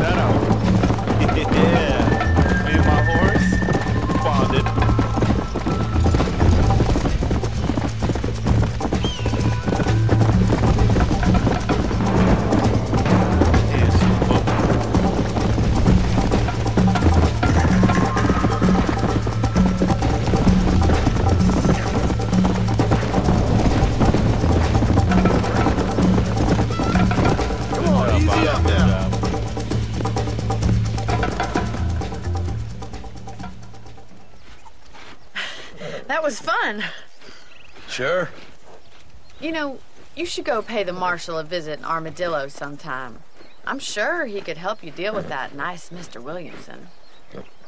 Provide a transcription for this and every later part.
that out. Yeah. Me and my horse bonded. That was fun. Sure. You know, you should go pay the marshal a visit in Armadillo sometime. I'm sure he could help you deal with that nice Mr. Williamson.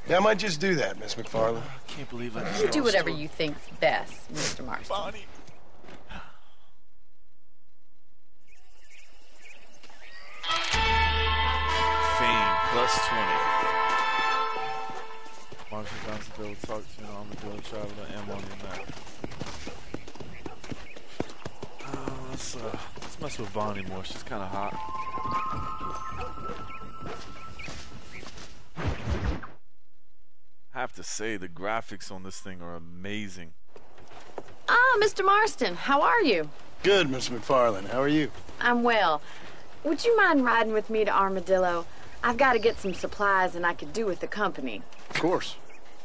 Yeah, I might just do that, Miss McFarland. I can't believe I You do whatever you think's best, Mr. Marston. Bonnie. Fame plus 20. Marshall Johnson Bill talk to an Armadillo traveler and on the map. Let's mess with Bonnie more. She's kind of hot. I have to say, the graphics on this thing are amazing. Ah, Mr. Marston, how are you? Good, Miss McFarland. How are you? I'm well. Would you mind riding with me to Armadillo? I've got to get some supplies and I could do with the company. Of course.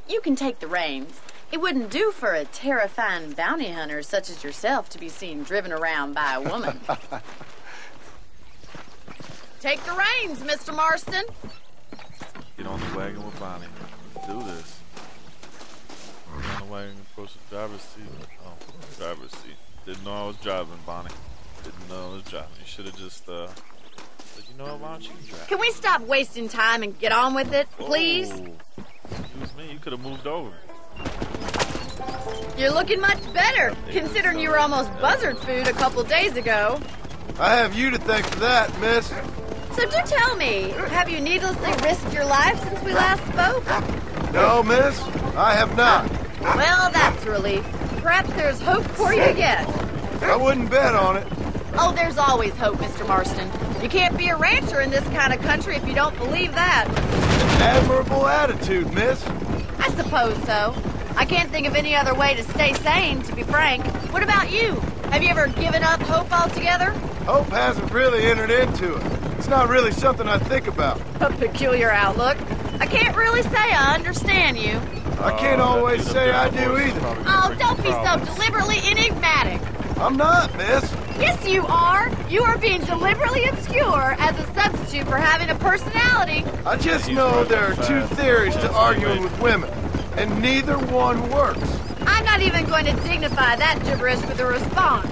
You can take the reins. It wouldn't do for a terrifying bounty hunter such as yourself to be seen driven around by a woman. Take the reins, Mr. Marston. Get on the wagon with Bonnie. Let's do this. Get on the wagon and approach the driver's seat. Oh, driver's seat. Didn't know I was driving, Bonnie. Didn't know I was driving. You should have just, said, you know what, why don't you drive? Can we stop wasting time and get on with it, please? Oh, excuse me, you could have moved over. You're looking much better, considering you were almost buzzard food a couple days ago. I have you to thank for that, miss. So do tell me, have you needlessly risked your life since we last spoke? No, miss, I have not. Well, that's a relief. Perhaps there's hope for you yet. I wouldn't bet on it. Oh, there's always hope, Mr. Marston. You can't be a rancher in this kind of country if you don't believe that. Admirable attitude, miss. I suppose so. I can't think of any other way to stay sane, to be frank. What about you? Have you ever given up hope altogether? Hope hasn't really entered into it. It's not really something I think about. A peculiar outlook. I can't really say I understand you. I can't always say I do either. Oh, don't be so deliberately enigmatic. I'm not, miss. Yes, you are. You are being deliberately obscure as a substitute for having a personality. I just know there are two theories to arguing with women, and neither one works. I'm not even going to dignify that gibberish with a response.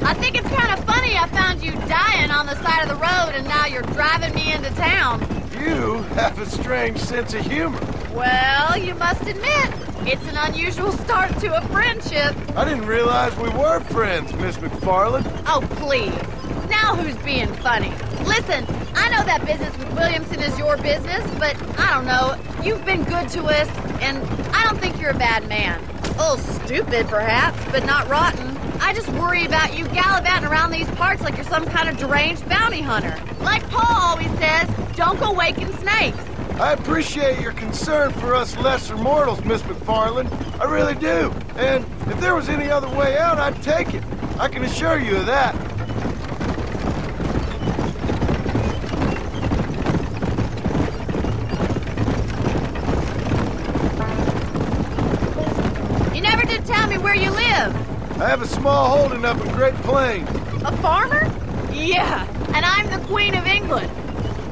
I think it's kind of funny I found you dying on the side of the road and now you're driving me into town. You have a strange sense of humor. Well, you must admit, it's an unusual start to a friendship. I didn't realize we were friends, Miss McFarland. Oh, please. Now who's being funny? Listen, I know that business with Williamson is your business, but I don't know. You've been good to us, and I don't think you're a bad man. A little stupid, perhaps, but not rotten. I just worry about you gallivanting around these parts like you're some kind of deranged bounty hunter. Like Paul always says, don't go waking snakes. I appreciate your concern for us lesser mortals, Miss McFarland. I really do. And if there was any other way out, I'd take it. I can assure you of that. You never did tell me where you live. I have a small holding up in Great Plains. A farmer? Yeah, and I'm the Queen of England.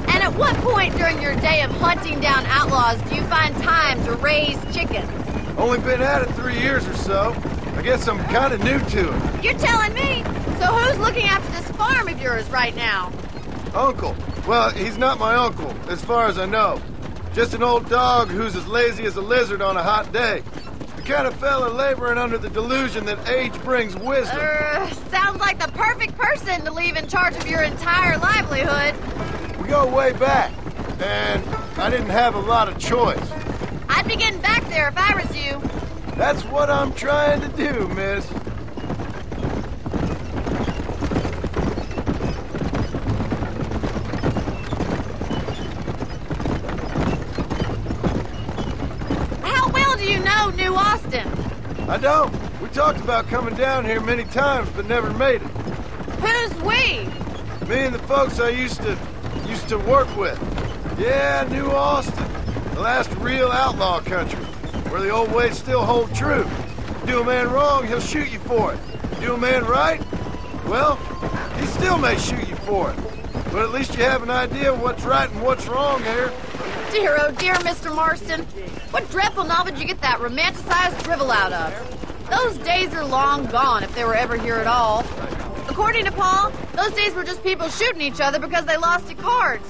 And at what point during your day of hunting down outlaws do you find time to raise chickens? Only been at it 3 years or so. I guess I'm kind of new to it. You're telling me? So who's looking after this farm of yours right now? Uncle. Well, he's not my uncle, as far as I know. Just an old dog who's as lazy as a lizard on a hot day. The kind of fella laboring under the delusion that age brings wisdom. Sounds like the perfect person to leave in charge of your entire livelihood. We go way back, and I didn't have a lot of choice. I'd be getting back there if I was you. That's what I'm trying to do, miss. How well do you know New Austin? I don't. We talked about coming down here many times, but never made it. Who's we? Me and the folks I used to work with. Yeah, New Austin. The last real outlaw country, where the old ways still hold true. Do a man wrong, he'll shoot you for it. Do a man right, well, he still may shoot you for it. But at least you have an idea of what's right and what's wrong here. Dear, oh dear, Mr. Marston. What dreadful novel did you get that romanticized drivel out of? Those days are long gone, if they were ever here at all. According to Paul, those days were just people shooting each other because they lost at cards.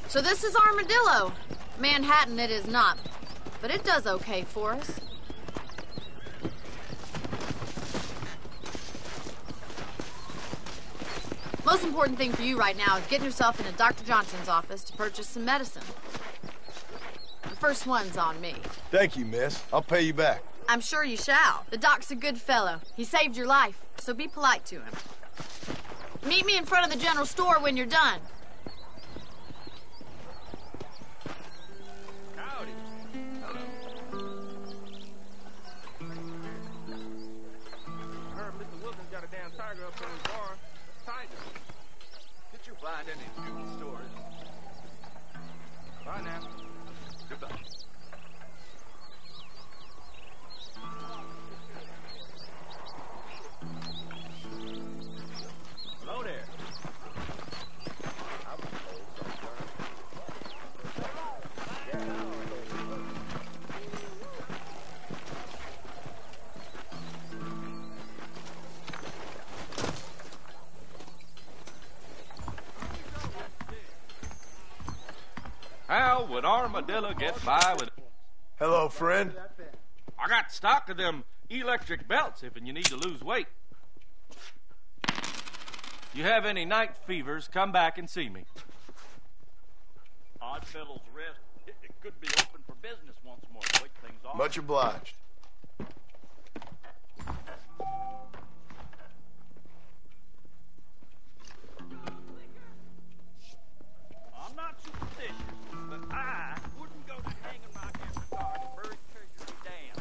So this is Armadillo. Manhattan it is not, but it does okay for us. Most important thing for you right now is getting yourself into Dr. Johnson's office to purchase some medicine. The first one's on me. Thank you, miss. I'll pay you back. I'm sure you shall. The doc's a good fellow. He saved your life, so be polite to him. Meet me in front of the general store when you're done. Howdy. Hello. I heard Mr. Wilkins got a damn tiger up in his barn. Tiger. Did you find any new stores? Bye now. Goodbye. Hello there. How would Armadillo get by with... Hello, friend. I got stock of them electric belts if you need to lose weight. You have any night fevers, come back and see me. Oddfellow's Rest. It could be open for business once more to wake things off. Much obliged. I'm not superstitious, but I wouldn't go to hanging my car to buried treasure dam.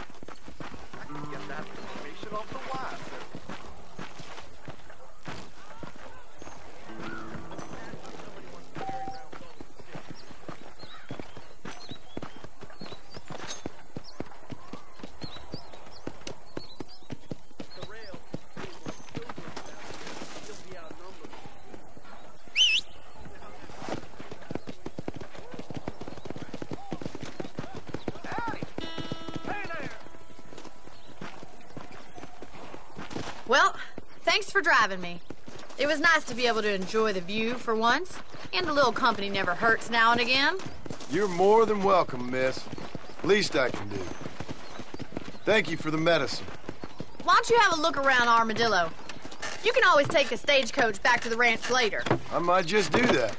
I can get that information off the wire, sir. The rail, he'll be outnumbered. Howdy. Hey there. Well, thanks for driving me. It was nice to be able to enjoy the view for once, and a little company never hurts now and again. You're more than welcome, miss. Least I can do. Thank you for the medicine. Why don't you have a look around Armadillo? You can always take a stagecoach back to the ranch later. I might just do that.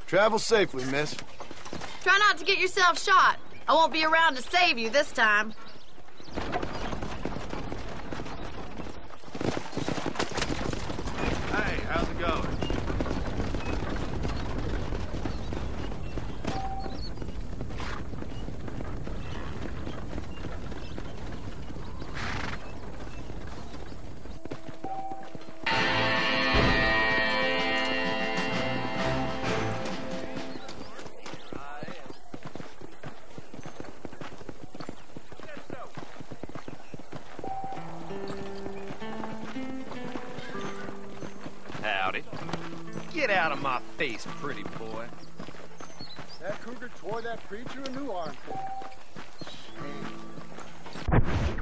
Travel safely, miss. Try not to get yourself shot. I won't be around to save you this time. Hey, how's it going? Howdy. Get out of my face, pretty boy. That cougar tore that preacher a new armpit. Shame.